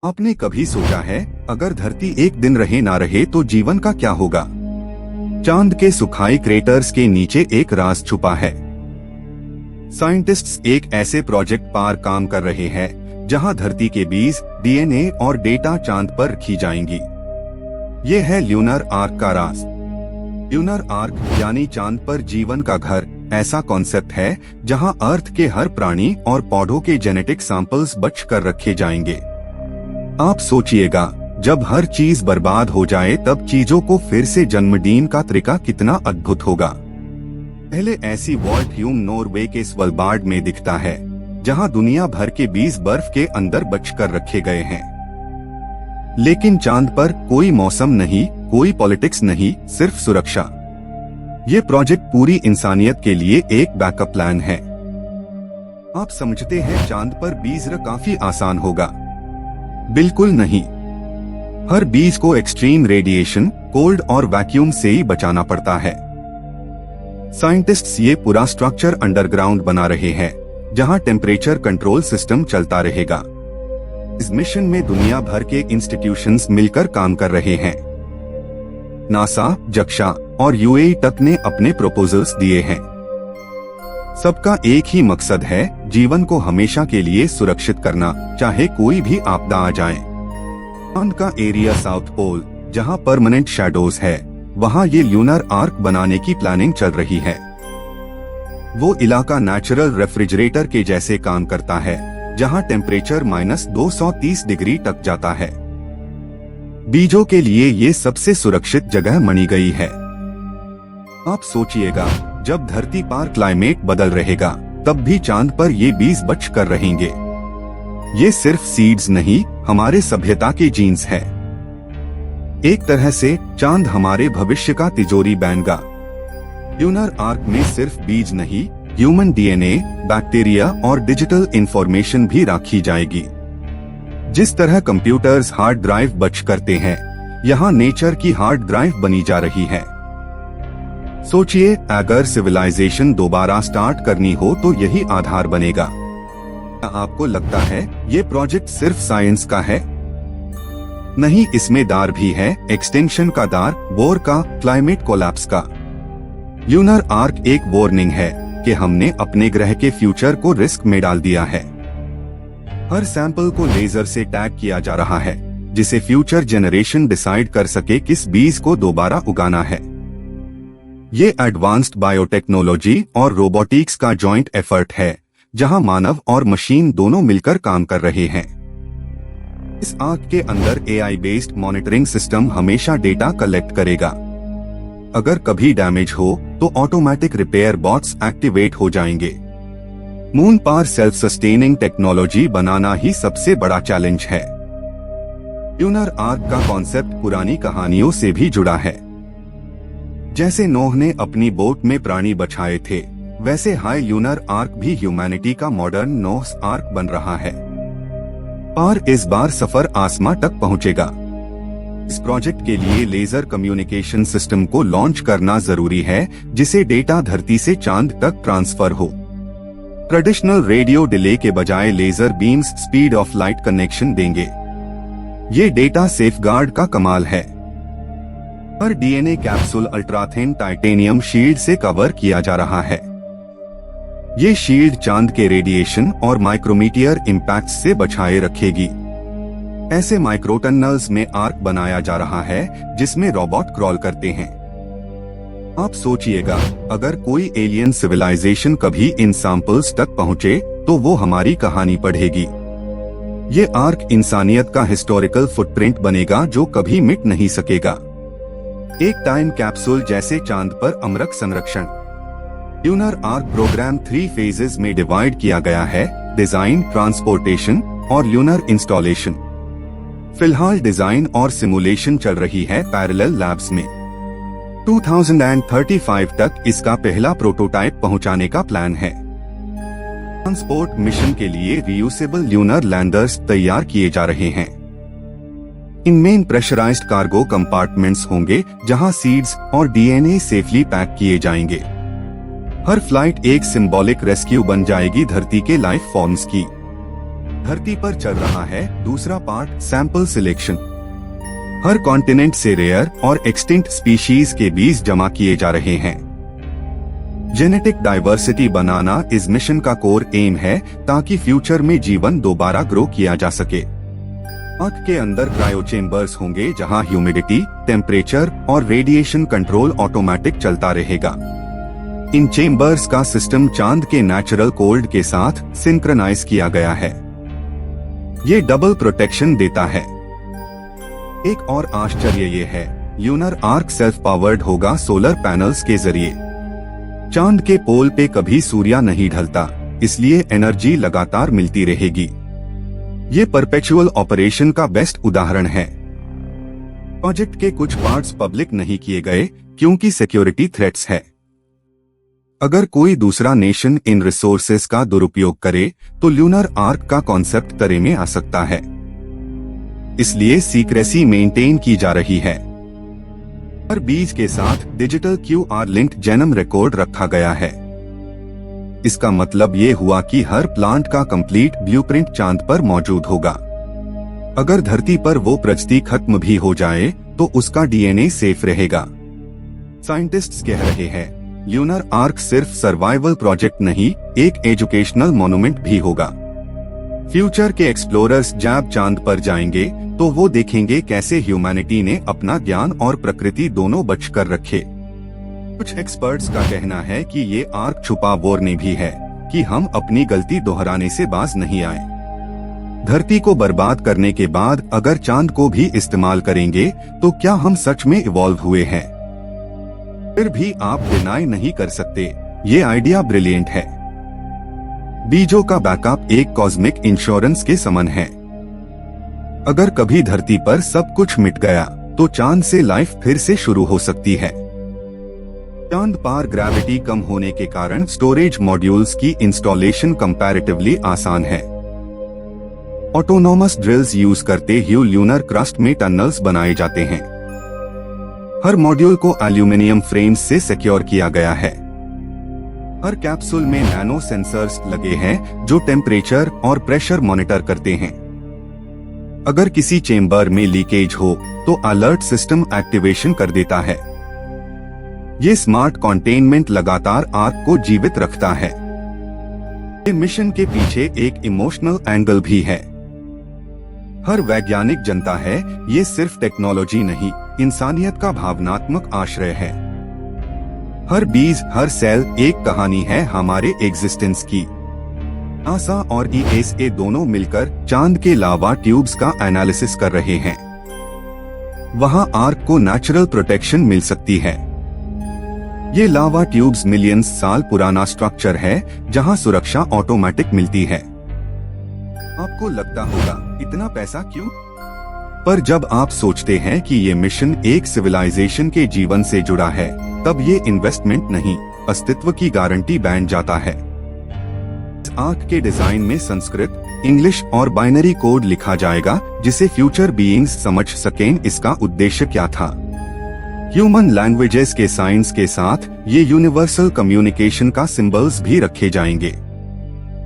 आपने कभी सोचा है, अगर धरती एक दिन रहे ना रहे तो जीवन का क्या होगा? चांद के सुखाए क्रेटर्स के नीचे एक राज छुपा है। साइंटिस्ट्स एक ऐसे प्रोजेक्ट पर काम कर रहे हैं जहां धरती के बीज, डीएनए और डेटा चांद पर रखी जाएंगी। ये है ल्यूनर आर्क का राज। ल्यूनर आर्क यानी चांद पर जीवन का घर ऐसा कॉन्सेप्ट है जहां अर्थ के हर प्राणी और पौधों के जेनेटिक सैंपल्स बच कर रखे जाएंगे। आप सोचिएगा, जब हर चीज बर्बाद हो जाए तब चीजों को फिर से जन्म देने का तरीका कितना अद्भुत होगा। पहले ऐसी वॉल्ट ह्यूम नॉर्वे के स्valbard में दिखता है, जहां दुनिया भर के बीज बर्फ के अंदर बच कर रखे गए हैं। लेकिन चांद पर कोई मौसम नहीं, कोई पॉलिटिक्स नहीं, सिर्फ सुरक्षा। ये प्रोजेक्ट पूरी इंसानियत के लिए एक बैकअप प्लान है। आप समझते हैं चांद पर बीज काफी आसान होगा? बिल्कुल नहीं। हर बीज को एक्सट्रीम रेडिएशन, कोल्ड और वैक्यूम से ही बचाना पड़ता है। साइंटिस्ट्स ये पूरा स्ट्रक्चर अंडरग्राउंड बना रहे हैं, जहां टेम्परेचर कंट्रोल सिस्टम चलता रहेगा। इस मिशन में दुनिया भर के इंस्टीट्यूशंस मिलकर काम कर रहे हैं। नासा, जक्षा और यूएई तक ने अपने प्रपोजल्स दिए हैं। सबका एक ही मकसद है, जीवन को हमेशा के लिए सुरक्षित करना, चाहे कोई भी आपदा आ जाए। चांद का एरिया साउथ पोल, जहां परमानेंट शैडोज है, वहां ये ल्यूनर आर्क बनाने की प्लानिंग चल रही है। वो इलाका नेचुरल रेफ्रिजरेटर के जैसे काम करता है, जहां टेम्परेचर -230 डिग्री तक जाता है। बीजों के लिए ये सबसे सुरक्षित जगह मानी गई है। आप सोचिएगा, जब धरती पर क्लाइमेट बदल रहेगा, तब भी चांद पर ये बीज बच कर रहेंगे। ये सिर्फ सीड्स नहीं, हमारे सभ्यता के जीन्स है। एक तरह से चांद हमारे भविष्य का तिजोरी बनेगा। ल्यूनर आर्क में सिर्फ बीज नहीं, ह्यूमन डीएनए, बैक्टीरिया और डिजिटल इंफॉर्मेशन भी रखी जाएगी। जिस तरह कंप्यूटर्स हार्ड ड्राइव बच करते हैं, यहाँ नेचर की हार्ड ड्राइव बनी जा रही है। सोचिए, अगर सिविलाइजेशन दोबारा स्टार्ट करनी हो तो यही आधार बनेगा। आपको लगता है ये प्रोजेक्ट सिर्फ साइंस का है? नहीं, इसमें दार भी है, एक्सटेंशन का दार, बोर का, क्लाइमेट कोलैप्स का। ल्यूनर आर्क एक वार्निंग है कि हमने अपने ग्रह के फ्यूचर को रिस्क में डाल दिया है। हर सैंपल को लेजर से टैग किया जा रहा है, जिसे फ्यूचर जनरेशन डिसाइड कर सके किस बीज को दोबारा उगाना है। ये एडवांस्ड बायोटेक्नोलॉजी और रोबोटिक्स का जॉइंट एफर्ट है, जहां मानव और मशीन दोनों मिलकर काम कर रहे हैं। इस आर्क के अंदर एआई बेस्ड मॉनिटरिंग सिस्टम हमेशा डेटा कलेक्ट करेगा। अगर कभी डैमेज हो तो ऑटोमेटिक रिपेयर बॉट्स एक्टिवेट हो जाएंगे। मून पर सेल्फ सस्टेनिंग टेक्नोलॉजी बनाना ही सबसे बड़ा चैलेंज है। ल्यूनर आर्क का कॉन्सेप्ट पुरानी कहानियों से भी जुड़ा है। जैसे नोह ने अपनी बोट में प्राणी बचाए थे, वैसे हाई ल्यूनर आर्क भी ह्यूमैनिटी का मॉडर्न नोहस आर्क बन रहा है। और इस बार सफर आसमां तक पहुंचेगा। इस प्रोजेक्ट के लिए लेजर कम्युनिकेशन सिस्टम को लॉन्च करना जरूरी है, जिसे डेटा धरती से चांद तक ट्रांसफर हो। ट्रेडिशनल रेडियो डिले के बजाय laser beams speed of light connection देंगे। ये डेटा सेफगार्ड का कमाल है। हर DNA capsule ultrathin titanium shield से कवर किया जा रहा है। ये शील्ड चांद के रेडिएशन और माइक्रोमीटियर इम्पैक्ट से बचाए रखेगी। ऐसे माइक्रोटनल्स में आर्क बनाया जा रहा है, जिसमें रोबोट क्रॉल करते हैं। आप सोचिएगा, अगर कोई एलियन सिविलाइजेशन कभी इन सैंपल्स तक पहुंचे तो वो हमारी कहानी पढ़ेगी। ये आर्क इंसानियत का हिस्टोरिकल फुटप्रिंट बनेगा जो कभी मिट नहीं सकेगा। एक टाइम कैप्सूल जैसे चांद पर अमरक संरक्षण। ल्यूनर आर्क प्रोग्राम 3 फेजेस में डिवाइड किया गया है: डिजाइन, ट्रांसपोर्टेशन और ल्यूनर इंस्टॉलेशन। फिलहाल डिजाइन और सिमुलेशन चल रही है पैरेलल लैब्स में। 2035 तक इसका पहला प्रोटोटाइप पहुंचाने का प्लान है। ट्रांसपोर्ट मिशन के लिए रियूसेबल ल्यूनर लैंडर्स तैयार किए जा रहे हैं। इनमें प्रेशराइज्ड कार्गो कंपार्टमेंट्स होंगे, जहां सीड्स और डीएनए सेफली पैक किए जाएंगे। हर फ्लाइट एक सिंबॉलिक रेस्क्यू बन जाएगी धरती के लाइफ फॉर्म्स की। धरती पर चल रहा है दूसरा पार्ट, सैंपल सिलेक्शन। हर कॉन्टिनेंट से रेयर और एक्सटिंक्ट स्पीशीज के बीज जमा किए जा रहे हैं। जेनेटिक डाइवर्सिटी बनाना इस मिशन का कोर एम है, ताकि फ्यूचर में जीवन दोबारा ग्रो किया जा सके। आर्क के अंदर क्रायो चेम्बर्स होंगे, जहां ह्यूमिडिटी, टेम्परेचर और रेडिएशन कंट्रोल ऑटोमेटिक चलता रहेगा। इन चेम्बर्स का सिस्टम चांद के नेचुरल कोल्ड के साथ सिंक्रोनाइज किया गया है। ये डबल प्रोटेक्शन देता है। एक और आश्चर्य ये है, ल्यूनर आर्क सेल्फ पावर्ड होगा सोलर पैनल्स के जरिए। चांद के पोल पे कभी सूर्य नहीं ढलता, इसलिए एनर्जी लगातार मिलती रहेगी। ये परपेचुअल ऑपरेशन का बेस्ट उदाहरण है। प्रोजेक्ट के कुछ पार्ट्स पब्लिक नहीं किए गए क्योंकि सिक्योरिटी थ्रेट्स है। अगर कोई दूसरा नेशन इन रिसोर्सेज का दुरुपयोग करे तो ल्यूनर आर्क का कॉन्सेप्ट तरे में आ सकता है, इसलिए सीक्रेसी मेंटेन की जा रही है। हर बीज के साथ डिजिटल QR लिंक्ड जेनम रिकॉर्ड रखा गया है। इसका मतलब ये हुआ कि हर प्लांट का कंप्लीट ब्लूप्रिंट चांद पर मौजूद होगा। अगर धरती पर वो प्रजाति खत्म भी हो जाए तो उसका DNA सेफ रहेगा। साइंटिस्ट्स कह रहे हैं, ल्यूनर आर्क सिर्फ सर्वाइवल प्रोजेक्ट नहीं, एक एजुकेशनल मॉन्यूमेंट भी होगा। फ्यूचर के एक्सप्लोरर्स जब चांद पर जाएंगे तो वो देखेंगे कैसे ह्यूमैनिटी ने अपना ज्ञान और प्रकृति दोनों बचाकर रखे। कुछ एक्सपर्ट्स का कहना है कि ये आर्क छुपा वार्निंग भी है कि हम अपनी गलती दोहराने से बाज नहीं आए। धरती को बर्बाद करने के बाद अगर चांद को भी इस्तेमाल करेंगे तो क्या हम सच में इवॉल्व हुए हैं? फिर भी आप डिनाई नहीं कर सकते, ये आइडिया ब्रिलियंट है। बीजों का बैकअप एक कॉस्मिक इंश्योरेंस के समान है। अगर कभी धरती पर सब कुछ मिट गया तो चांद से लाइफ फिर से शुरू हो सकती है। चांद पर ग्रेविटी कम होने के कारण स्टोरेज मॉड्यूल्स की इंस्टॉलेशन कंपैरेटिवली आसान है। ऑटोनोमस ड्रिल्स यूज करते हुए ल्यूनर क्रस्ट में टनल्स बनाए जाते हैं। हर मॉड्यूल को एल्यूमिनियम फ्रेम्स से सिक्योर किया गया है। हर कैप्सूल में नैनो सेंसर्स लगे हैं जो टेम्परेचर और प्रेशर मॉनिटर करते हैं। अगर किसी चेम्बर में लीकेज हो तो अलर्ट सिस्टम एक्टिवेशन कर देता है। ये स्मार्ट कंटेनमेंट लगातार आर्क को जीवित रखता है। ये मिशन के पीछे एक इमोशनल एंगल भी है। हर वैज्ञानिक जानता है ये सिर्फ टेक्नोलॉजी नहीं, इंसानियत का भावनात्मक आश्रय है। हर बीज, हर सेल एक कहानी है हमारे एग्जिस्टेंस की। नासा और ESA दोनों मिलकर चांद के लावा ट्यूब्स का एनालिसिस कर रहे हैं। वहां आर्क को नेचुरल प्रोटेक्शन मिल सकती है। ये लावा ट्यूब्स मिलियंस साल पुराना स्ट्रक्चर है जहां सुरक्षा ऑटोमेटिक मिलती है। आपको लगता होगा इतना पैसा क्यों? पर जब आप सोचते हैं कि ये मिशन एक सिविलाइजेशन के जीवन से जुड़ा है, तब ये इन्वेस्टमेंट नहीं, अस्तित्व की गारंटी बन जाता है। इस आर्क के डिजाइन में संस्कृत, इंग्लिश और बाइनरी कोड लिखा जाएगा जिसे फ्यूचर बीइंग्स समझ सकें इसका उद्देश्य क्या था। ह्यूमन लैंग्वेजेस के साइंस के साथ ये यूनिवर्सल कम्युनिकेशन का सिंबल्स भी रखे जाएंगे।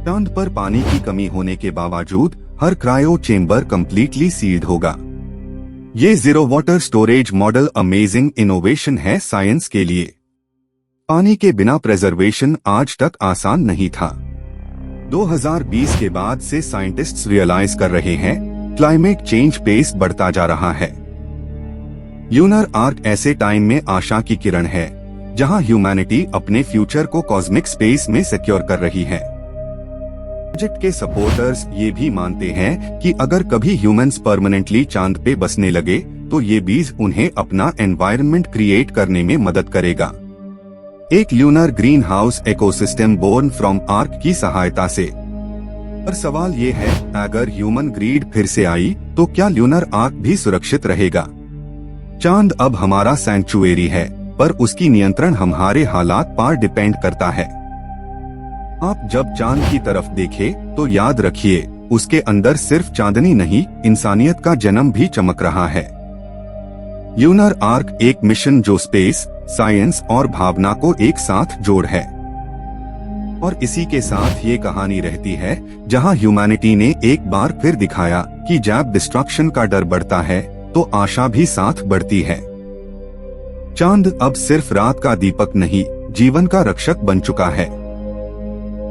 चांद पर पानी की कमी होने के बावजूद हर क्रायो चेम्बर कंप्लीटली सील्ड होगा। ये zero water storage model amazing innovation है साइंस के लिए। पानी के बिना प्रिजर्वेशन आज तक आसान नहीं था। 2020 के बाद से साइंटिस्ट्स रियलाइज कर रहे हैं क्लाइमेट चेंज पेस बढ़ता जा रहा है। ल्यूनर आर्क ऐसे टाइम में आशा की किरण है जहां ह्यूमैनिटी अपने फ्यूचर को कॉस्मिक स्पेस में सिक्योर कर रही है। प्रोजेक्ट के सपोर्टर्स ये भी मानते हैं कि अगर कभी ह्यूमंस परमानेंटली चांद पे बसने लगे तो ये बीज उन्हें अपना एनवायरनमेंट क्रिएट करने में मदद करेगा। एक lunar greenhouse ecosystem born from ark की सहायता से। पर सवाल ये है, अगर ह्यूमन ग्रीड फिर से आई तो क्या ल्यूनर आर्क भी सुरक्षित रहेगा? चांद अब हमारा सैंक्चुएरी है, पर उसकी नियंत्रण हमारे हालात पर डिपेंड करता है। आप जब चांद की तरफ देखें तो याद रखिए उसके अंदर सिर्फ चांदनी नहीं, इंसानियत का जन्म भी चमक रहा है। ल्यूनर आर्क एक मिशन जो स्पेस, साइंस और भावना को एक साथ जोड़ है। और इसी के साथ ये कहानी रहती है जहां ह्यूमैनिटी ने एक बार फिर दिखाया कि जब डिस्ट्रक्शन का डर बढ़ता है तो आशा भी साथ बढ़ती है। चांद अब सिर्फ रात का दीपक नहीं, जीवन का रक्षक बन चुका है।